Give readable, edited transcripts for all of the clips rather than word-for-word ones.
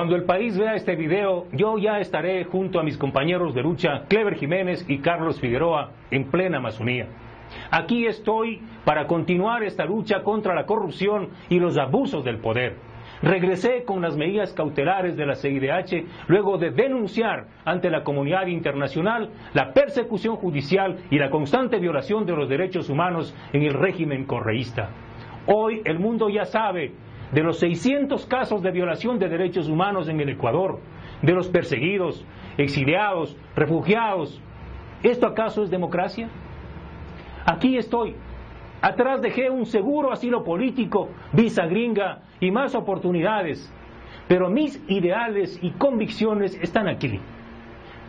Cuando el país vea este video, yo ya estaré junto a mis compañeros de lucha, Clever Jiménez y Carlos Figueroa, en plena Amazonía. Aquí estoy para continuar esta lucha contra la corrupción y los abusos del poder. Regresé con las medidas cautelares de la CIDH luego de denunciar ante la comunidad internacional la persecución judicial y la constante violación de los derechos humanos en el régimen correísta. Hoy el mundo ya sabe de los 600 casos de violación de derechos humanos en el Ecuador, de los perseguidos, exiliados, refugiados. ¿Esto acaso es democracia? Aquí estoy. Atrás dejé un seguro asilo político, visa gringa y más oportunidades. Pero mis ideales y convicciones están aquí.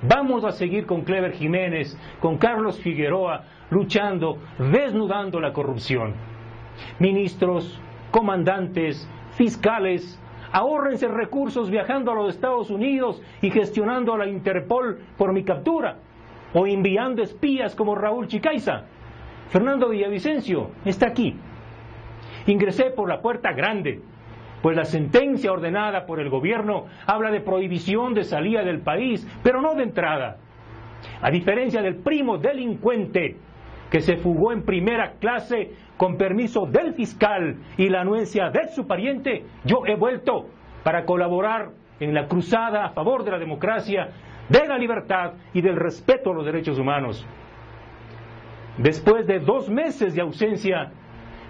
Vamos a seguir con Clever Jiménez, con Carlos Figueroa, luchando, desnudando la corrupción. Ministros, comandantes, fiscales, ahórrense recursos viajando a los Estados Unidos y gestionando a la Interpol por mi captura, o enviando espías como Raúl Chicaiza. Fernando Villavicencio está aquí. Ingresé por la puerta grande, pues la sentencia ordenada por el gobierno habla de prohibición de salida del país, pero no de entrada. A diferencia del primo delincuente que se fugó en primera clase con permiso del fiscal y la anuencia de su pariente, yo he vuelto para colaborar en la cruzada a favor de la democracia, de la libertad y del respeto a los derechos humanos. Después de 2 meses de ausencia,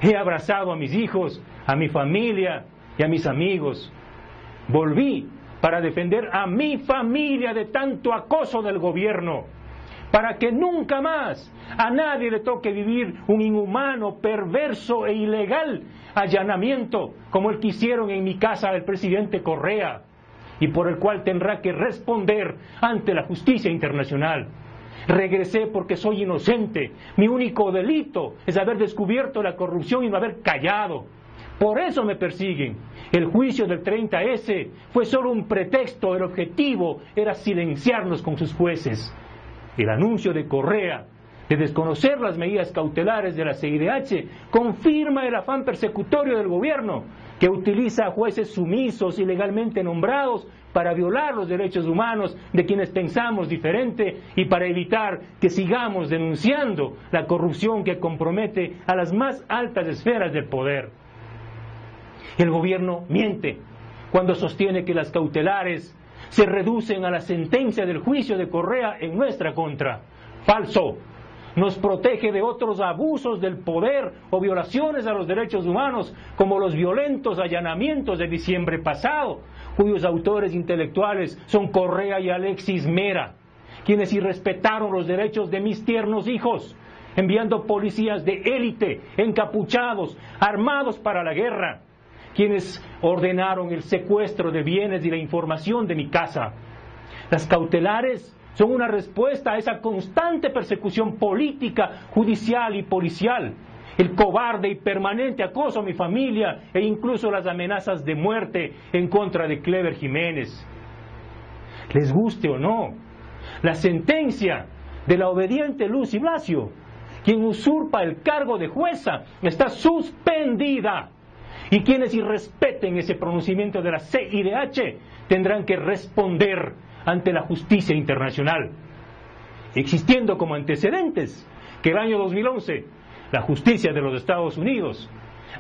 he abrazado a mis hijos, a mi familia y a mis amigos. Volví para defender a mi familia de tanto acoso del gobierno, para que nunca más a nadie le toque vivir un inhumano, perverso e ilegal allanamiento como el que hicieron en mi casa al presidente Correa, y por el cual tendrá que responder ante la justicia internacional. Regresé porque soy inocente. Mi único delito es haber descubierto la corrupción y no haber callado. Por eso me persiguen. El juicio del 30S fue solo un pretexto. El objetivo era silenciarnos con sus jueces. El anuncio de Correa de desconocer las medidas cautelares de la CIDH confirma el afán persecutorio del gobierno, que utiliza a jueces sumisos y legalmente nombrados para violar los derechos humanos de quienes pensamos diferente y para evitar que sigamos denunciando la corrupción que compromete a las más altas esferas del poder. El gobierno miente cuando sostiene que las cautelares se reducen a la sentencia del juicio de Correa en nuestra contra. Falso. Nos protege de otros abusos del poder o violaciones a los derechos humanos, como los violentos allanamientos de diciembre pasado, cuyos autores intelectuales son Correa y Alexis Mera, quienes irrespetaron los derechos de mis tiernos hijos, enviando policías de élite, encapuchados, armados para la guerra, quienes ordenaron el secuestro de bienes y la información de mi casa. Las cautelares son una respuesta a esa constante persecución política, judicial y policial, el cobarde y permanente acoso a mi familia e incluso las amenazas de muerte en contra de Clever Jiménez. Les guste o no, la sentencia de la obediente Lucy Blasio, quien usurpa el cargo de jueza, está suspendida. Y quienes irrespeten ese pronunciamiento de la CIDH tendrán que responder ante la justicia internacional, existiendo como antecedentes que el año 2011 la justicia de los Estados Unidos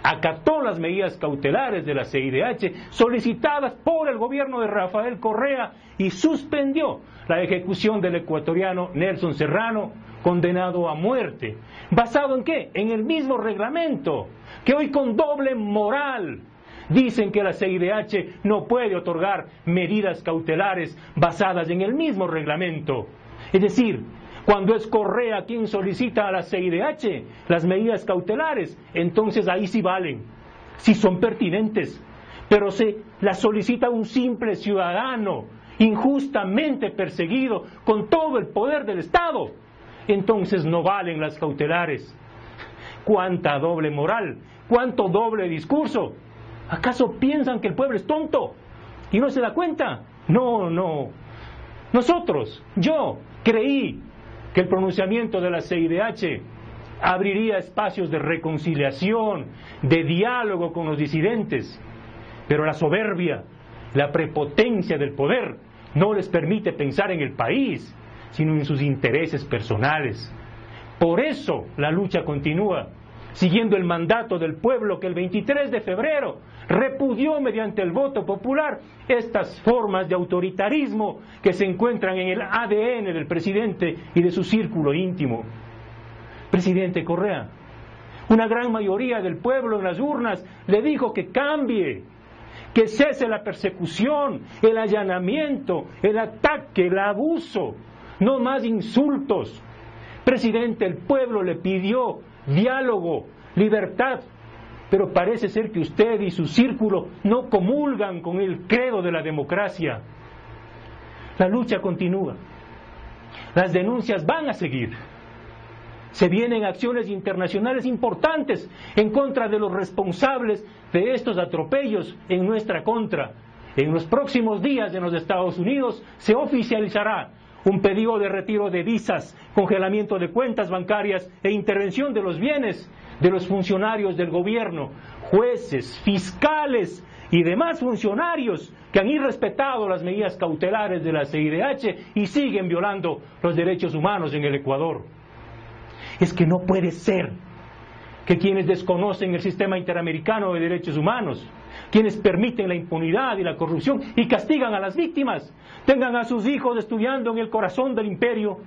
acató las medidas cautelares de la CIDH solicitadas por el gobierno de Rafael Correa y suspendió la ejecución del ecuatoriano Nelson Serrano, condenado a muerte. ¿Basado en qué? En el mismo reglamento, que hoy con doble moral dicen que la CIDH no puede otorgar medidas cautelares basadas en el mismo reglamento. Es decir, cuando es Correa quien solicita a la CIDH las medidas cautelares, entonces ahí sí valen, sí son pertinentes. Pero se las solicita un simple ciudadano, injustamente perseguido, con todo el poder del Estado, entonces no valen las cautelares. ¡Cuánta doble moral! ¡Cuánto doble discurso! ¿Acaso piensan que el pueblo es tonto y no se da cuenta? No, no. Nosotros, yo, creí que el pronunciamiento de la CIDH abriría espacios de reconciliación, de diálogo con los disidentes, pero la soberbia La prepotencia del poder no les permite pensar en el país, sino en sus intereses personales. Por eso la lucha continúa, siguiendo el mandato del pueblo que el 23 de febrero repudió mediante el voto popular estas formas de autoritarismo que se encuentran en el ADN del presidente y de su círculo íntimo. Presidente Correa, una gran mayoría del pueblo en las urnas le dijo que cambie, que cese la persecución, el allanamiento, el ataque, el abuso, no más insultos. Presidente, el pueblo le pidió diálogo, libertad, pero parece ser que usted y su círculo no comulgan con el credo de la democracia. La lucha continúa. Las denuncias van a seguir. Se vienen acciones internacionales importantes en contra de los responsables de estos atropellos en nuestra contra. En los próximos días en los Estados Unidos se oficializará un pedido de retiro de visas, congelamiento de cuentas bancarias e intervención de los bienes de los funcionarios del gobierno, jueces, fiscales y demás funcionarios que han irrespetado las medidas cautelares de la CIDH y siguen violando los derechos humanos en el Ecuador. Es que no puede ser que quienes desconocen el sistema interamericano de derechos humanos, quienes permiten la impunidad y la corrupción y castigan a las víctimas, tengan a sus hijos estudiando en el corazón del imperio,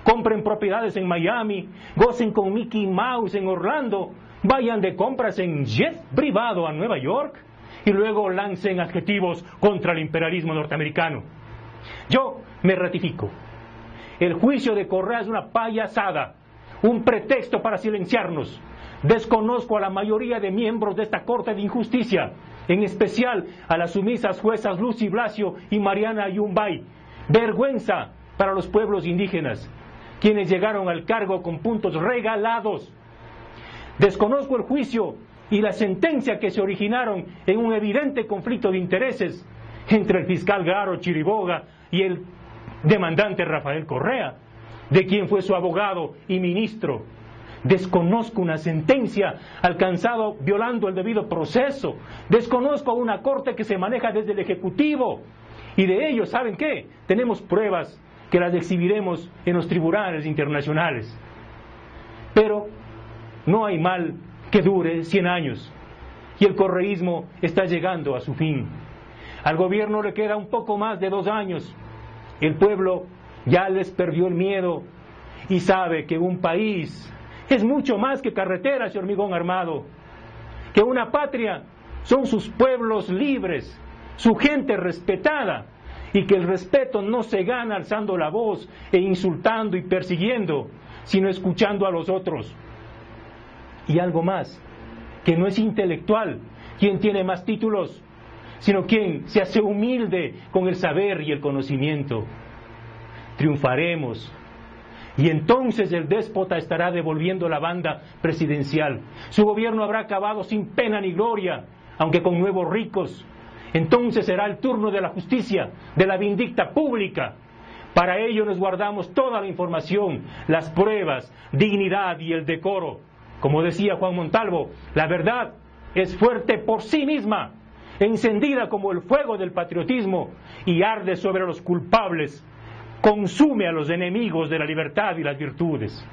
compren propiedades en Miami, gocen con Mickey Mouse en Orlando, vayan de compras en jet privado a Nueva York y luego lancen adjetivos contra el imperialismo norteamericano. Yo me ratifico. El juicio de Correa es una payasada, un pretexto para silenciarnos. Desconozco a la mayoría de miembros de esta Corte de Injusticia, en especial a las sumisas juezas Lucy Blasio y Mariana Yumbay. Vergüenza para los pueblos indígenas, quienes llegaron al cargo con puntos regalados. Desconozco el juicio y la sentencia que se originaron en un evidente conflicto de intereses entre el fiscal Garo Chiriboga y el demandante Rafael Correa, de quien fue su abogado y ministro. Desconozco una sentencia alcanzada violando el debido proceso. Desconozco una corte que se maneja desde el Ejecutivo. Y de ello, ¿saben qué? Tenemos pruebas que las exhibiremos en los tribunales internacionales. Pero no hay mal que dure 100 años. Y el correísmo está llegando a su fin. Al gobierno le queda un poco más de 2 años. El pueblo ya les perdió el miedo y sabe que un país es mucho más que carreteras y hormigón armado, que una patria son sus pueblos libres, su gente respetada, y que el respeto no se gana alzando la voz e insultando y persiguiendo, sino escuchando a los otros. Y algo más, que no es intelectual quien tiene más títulos, sino quien se hace humilde con el saber y el conocimiento. Triunfaremos. Y entonces el déspota estará devolviendo la banda presidencial. Su gobierno habrá acabado sin pena ni gloria, aunque con nuevos ricos. Entonces será el turno de la justicia, de la vindicta pública. Para ello nos guardamos toda la información, las pruebas, dignidad y el decoro. Como decía Juan Montalvo, la verdad es fuerte por sí misma, encendida como el fuego del patriotismo y arde sobre los culpables. Consume a los enemigos de la libertad y las virtudes.